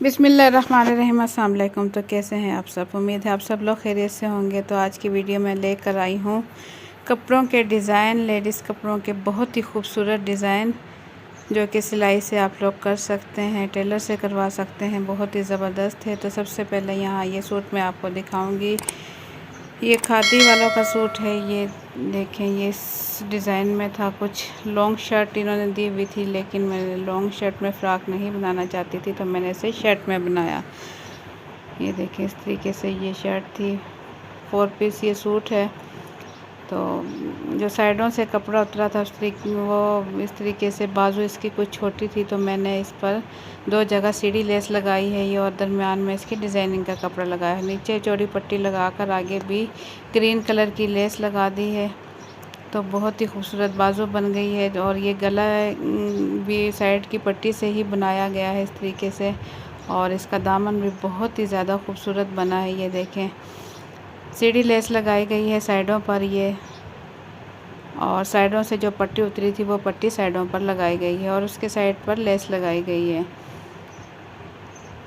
बिस्मिल्लाहिर्रहमानिर्रहीम। अस्सलाम वालेकुम। तो कैसे हैं आप सब? उम्मीद है आप सब लोग खैरियत से होंगे। तो आज की वीडियो में लेकर आई हूँ कपड़ों के डिज़ाइन, लेडीज़ कपड़ों के बहुत ही खूबसूरत डिज़ाइन जो कि सिलाई से आप लोग कर सकते हैं, टेलर से करवा सकते हैं। बहुत ही ज़बरदस्त है। तो सबसे पहले यहाँ ये सूट मैं आपको दिखाऊँगी। ये खादी वालों का सूट है। ये देखें, ये इस डिज़ाइन में था। कुछ लॉन्ग शर्ट इन्होंने दी हुई थी, लेकिन मैं लॉन्ग शर्ट में फ़्रॉक नहीं बनाना चाहती थी, तो मैंने इसे शर्ट में बनाया। ये देखें, इस तरीके से ये शर्ट थी। 4 पीस ये सूट है। तो जो साइडों से कपड़ा उतरा था वो इस तरीके से, बाजू इसकी कुछ छोटी थी, तो मैंने इस पर 2 जगह सीढ़ी लेस लगाई है ये, और दरमियान में इसकी डिज़ाइनिंग का कपड़ा लगाया है। नीचे चौड़ी पट्टी लगाकर आगे भी ग्रीन कलर की लेस लगा दी है। तो बहुत ही खूबसूरत बाजू बन गई है। और ये गला भी साइड की पट्टी से ही बनाया गया है इस तरीके से। और इसका दामन भी बहुत ही ज़्यादा खूबसूरत बना है। ये देखें, सीढ़ी लेस लगाई गई है साइडों पर ये, और साइडों से जो पट्टी उतरी थी वो पट्टी साइडों पर लगाई गई है, और उसके साइड पर लेस लगाई गई है।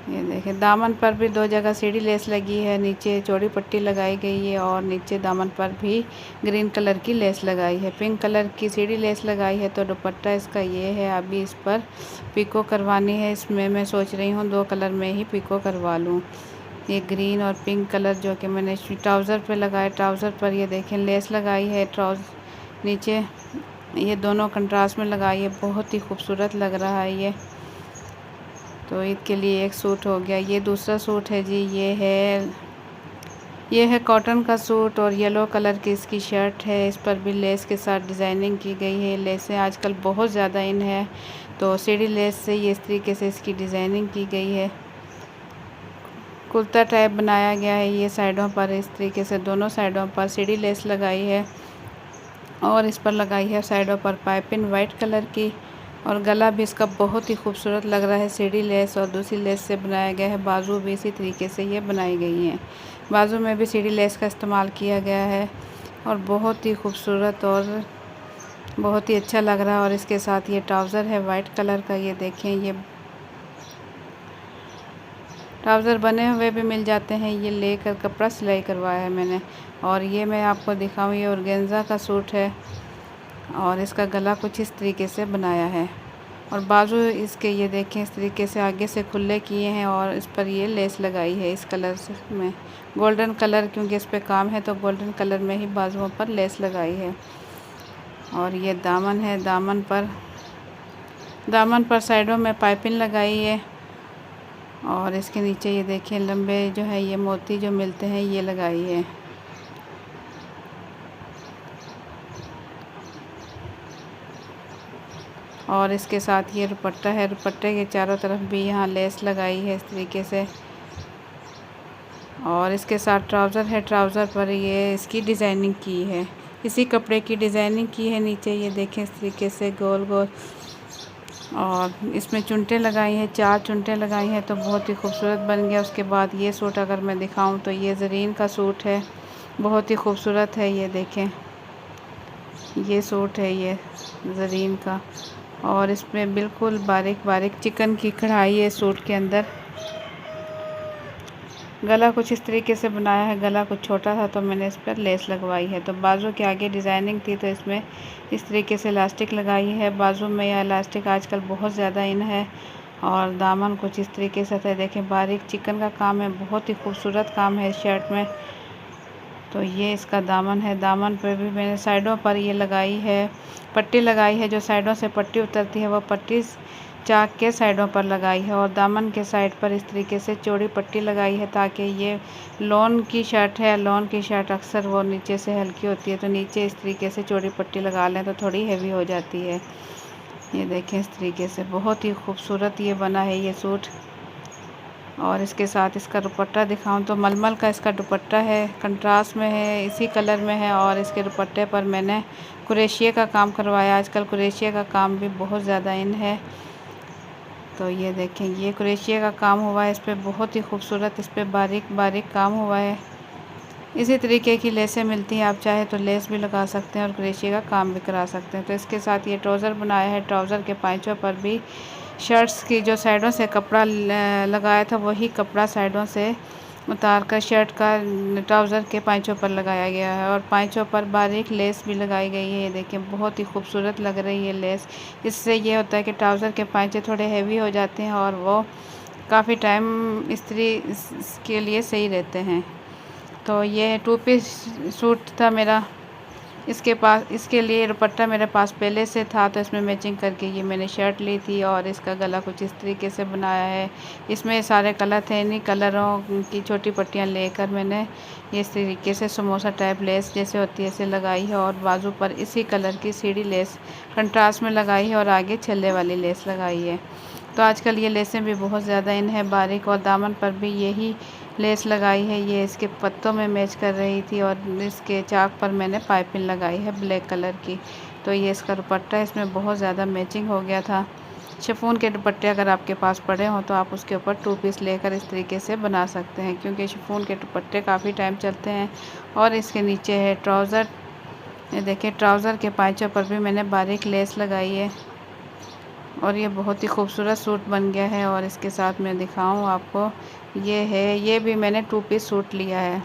ये देखें, दामन पर भी 2 जगह सीढ़ी लेस लगी है। नीचे चौड़ी पट्टी लगाई गई है, और नीचे दामन पर भी ग्रीन कलर की लेस लगाई है। पिंक कलर की सीढ़ी लेस लगाई है। तो दुपट्टा इसका ये है। अभी इस पर पिको करवानी है। इसमें मैं सोच रही हूँ 2 कलर में ही पिको करवा लूँ। ये ग्रीन और पिंक कलर जो कि मैंने ट्राउज़र पे लगाया। ट्राउज़र पर ये देखें लेस लगाई है। नीचे ये दोनों कंट्रास्ट में लगाई है। बहुत ही खूबसूरत लग रहा है ये। तो ईद के लिए एक सूट हो गया। ये दूसरा सूट है जी। ये है कॉटन का सूट, और येलो कलर की इसकी शर्ट है। इस पर भी लेस के साथ डिज़ाइनिंग की गई है। लेसें आजकल बहुत ज़्यादा इन है, तो सीढ़ी लेस से ये इस तरीके से इसकी डिज़ाइनिंग की गई है। कुर्ता टाइप बनाया गया है। ये साइडों पर इस तरीके से दोनों साइडों पर सीढ़ी लेस लगाई है, और इस पर लगाई है साइडों पर पाइपिंग वाइट कलर की। और गला भी इसका बहुत ही खूबसूरत लग रहा है। सीढ़ी लेस और दूसरी लेस से बनाया गया है। बाजू भी इसी तरीके से ये बनाई गई हैं। बाजू में भी सीढ़ी लेस का इस्तेमाल किया गया है, और बहुत ही खूबसूरत और बहुत ही अच्छा लग रहा है। और इसके साथ ये ट्राउज़र है वाइट कलर का। ये देखें, ये ट्राउज़र बने हुए भी मिल जाते हैं। ये लेकर कपड़ा सिलाई करवाया है मैंने। और ये मैं आपको दिखाऊँ, ये ऑर्गेन्जा का सूट है, और इसका गला कुछ इस तरीके से बनाया है। और बाजू इसके ये देखें, इस तरीके से आगे से खुले किए हैं, और इस पर ये लेस लगाई है इस कलर से में गोल्डन कलर, क्योंकि इस पे काम है तो गोल्डन कलर में ही बाजुओं पर लेस लगाई है। और ये दामन है। दामन पर साइडों में पाइपिंग लगाई है, और इसके नीचे ये देखिए लंबे जो है ये मोती जो मिलते हैं ये लगाई है। और इसके साथ ये दुपट्टा है। दुपट्टे के चारों तरफ भी यहाँ लेस लगाई है इस तरीके से। और इसके साथ ट्राउज़र है। ट्राउज़र पर ये इसकी डिज़ाइनिंग की है, इसी कपड़े की डिज़ाइनिंग की है। नीचे ये देखें इस तरीके से गोल गोल, और इसमें चुनटे लगाई हैं, 4 चुनटे लगाई हैं, तो बहुत ही खूबसूरत बन गया। उसके बाद ये सूट अगर मैं दिखाऊं तो ये ज़रीन का सूट है। बहुत ही खूबसूरत है। ये देखें, ये सूट है ये ज़रीन का, और इसमें बिल्कुल बारीक बारीक चिकन की कढ़ाई है सूट के अंदर। गला कुछ इस तरीके से बनाया है। गला कुछ छोटा था तो मैंने इस पर लेस लगवाई है। तो बाजू के आगे डिज़ाइनिंग थी, तो इसमें इस तरीके से इलास्टिक लगाई है। बाजू में यह इलास्टिक आजकल बहुत ज़्यादा इन है। और दामन कुछ इस तरीके से था। देखें, बारीक चिकन का काम है। बहुत ही खूबसूरत काम है इस शर्ट में। तो ये इसका दामन है। दामन पे भी मैंने साइडों पर ये लगाई है, पट्टी लगाई है। जो साइडों से पट्टी उतरती है वो पट्टी चाक के साइडों पर लगाई है, और दामन के साइड पर इस तरीके से चौड़ी पट्टी लगाई है, ताकि ये लॉन की शर्ट है। लॉन की शर्ट अक्सर वो नीचे से हल्की होती है, तो नीचे इस तरीके से चौड़ी पट्टी लगा लें तो थोड़ी हैवी हो जाती है। ये देखें, इस तरीके से बहुत ही खूबसूरत ये बना है ये सूट। और इसके साथ इसका दुपट्टा दिखाऊं तो मलमल का इसका दुपट्टा है, कंट्रास्ट में है, इसी कलर में है। और इसके दुपट्टे पर मैंने कुरेशिया का काम करवाया। आजकल कुरेशिया का काम भी बहुत ज़्यादा इन है। तो ये देखें, ये कुरेशिया का काम हुआ है इस पर, बहुत ही खूबसूरत। इस पर बारीक बारीक काम हुआ है। इसी तरीके की लेसें मिलती हैं, आप चाहे तो लेस भी लगा सकते हैं और कुरेशिया का काम भी करा सकते हैं। तो इसके साथ ये ट्राउज़र बनाया है। ट्राउज़र के पाँचों पर भी शर्ट्स की जो साइडों से कपड़ा लगाया था वही कपड़ा साइडों से उतार कर शर्ट का ट्राउज़र के पाँचों पर लगाया गया है और पाँचों पर बारीक लेस भी लगाई गई है। ये देखिए बहुत ही खूबसूरत लग रही है लेस। इससे ये होता है कि ट्राउज़र के पाँचे थोड़े हैवी हो जाते हैं और वो काफ़ी टाइम इस्त्री के लिए सही रहते हैं। तो ये 2 पीस सूट था मेरा। इसके लिए दुपट्टा मेरे पास पहले से था, तो इसमें मैचिंग करके ये मैंने शर्ट ली थी और इसका गला कुछ इस तरीके से बनाया है। इसमें सारे कलर थे, इन्हीं कलरों की छोटी पट्टियाँ लेकर मैंने इस तरीके से समोसा टाइप लेस जैसे होती है ऐसे लगाई है और बाजू पर इसी कलर की सीढ़ी लेस कंट्रास्ट में लगाई है और आगे छल्ले वाली लेस लगाई है। तो आजकल ये लेसें भी बहुत ज़्यादा इन है बारीक, और दामन पर भी यही लेस लगाई है। ये इसके पत्तों में मैच कर रही थी और इसके चाक पर मैंने पाइपिंग लगाई है ब्लैक कलर की। तो ये इसका दुपट्टा इसमें बहुत ज़्यादा मैचिंग हो गया था। शिफॉन के दुपट्टे अगर आपके पास पड़े हों तो आप उसके ऊपर 2 पीस लेकर इस तरीके से बना सकते हैं, क्योंकि शिफॉन के दुपट्टे काफ़ी टाइम चलते हैं। और इसके नीचे है ट्राउज़र। ये देखिए ट्राउज़र के पाँचों पर भी मैंने बारीक लेस लगाई है और ये बहुत ही खूबसूरत सूट बन गया है। और इसके साथ मैं दिखाऊं आपको, ये भी मैंने 2 पीस सूट लिया है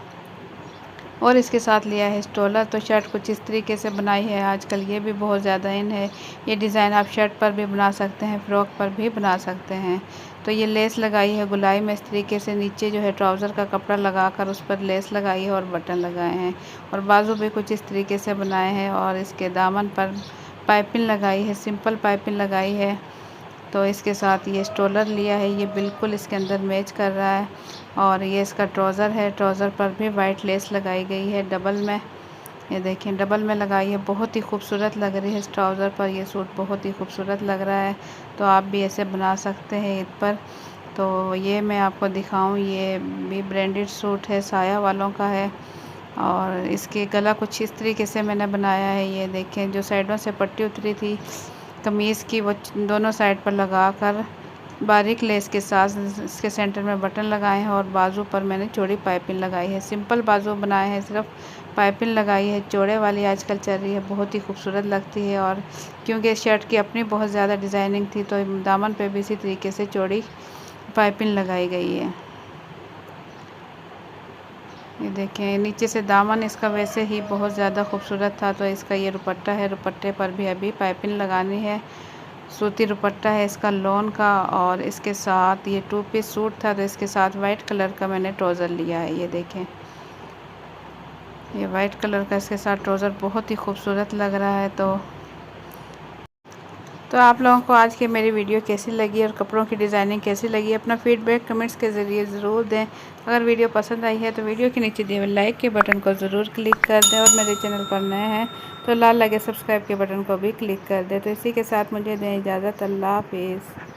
और इसके साथ लिया है स्टोलर। तो शर्ट कुछ इस तरीके से बनाई है। आजकल ये भी बहुत ज़्यादा इन है। ये डिज़ाइन आप शर्ट पर भी बना सकते हैं, फ़्रॉक पर भी बना सकते हैं। तो ये लेस लगाई है गुलाई में इस तरीके से, नीचे जो है ट्राउज़र का कपड़ा लगाकर उस पर लेस लगाई है और बटन लगाए हैं और बाजू भी कुछ इस तरीके से बनाए हैं और इसके दामन पर पाइपिंग लगाई है, सिंपल पाइपिंग लगाई है। तो इसके साथ ये स्टोलर लिया है, ये बिल्कुल इसके अंदर मैच कर रहा है। और ये इसका ट्राउज़र है, ट्राउज़र पर भी वाइट लेस लगाई गई है डबल में। ये देखें डबल में लगाई है, बहुत ही खूबसूरत लग रही है इस ट्राउज़र पर। ये सूट बहुत ही खूबसूरत लग रहा है, तो आप भी ऐसे बना सकते हैं ईद पर। तो ये मैं आपको दिखाऊं, ये भी ब्रांडेड सूट है, साया वालों का है और इसके गला कुछ इस तरीके से मैंने बनाया है। ये देखें जो साइडों से पट्टी उतरी थी कमीज़ की वो दोनों साइड पर लगाकर बारीक लेस के साथ इसके सेंटर में बटन लगाए हैं और बाजू पर मैंने चौड़ी पाइपिंग लगाई है। सिंपल बाजू बनाए हैं, सिर्फ पाइपिंग लगाई है। चौड़े वाली आजकल चल रही है, बहुत ही खूबसूरत लगती है। और क्योंकि शर्ट की अपनी बहुत ज़्यादा डिज़ाइनिंग थी तो दामन पे भी इसी तरीके से चौड़ी पाइपिंग लगाई गई है। ये देखें नीचे से दामन इसका वैसे ही बहुत ज़्यादा खूबसूरत था, तो इसका ये दुपट्टा है। दुपट्टे पर भी अभी पाइपिंग लगानी है। सूती दुपट्टा है इसका लॉन का और इसके साथ ये 2 पीस सूट था, तो इसके साथ वाइट कलर का मैंने ट्राउज़र लिया है। ये देखें ये वाइट कलर का इसके साथ ट्राउज़र बहुत ही खूबसूरत लग रहा है। तो आप लोगों को आज की मेरी वीडियो कैसी लगी और कपड़ों की डिज़ाइनिंग कैसी लगी, अपना फीडबैक कमेंट्स के ज़रिए ज़रूर दें। अगर वीडियो पसंद आई है तो वीडियो के नीचे दिए हुए लाइक के बटन को ज़रूर क्लिक कर दें और मेरे चैनल पर नए हैं तो लाल लगे सब्सक्राइब के बटन को भी क्लिक कर दें। तो इसी के साथ मुझे दें इजाज़त। अल्लाह हाफिज़।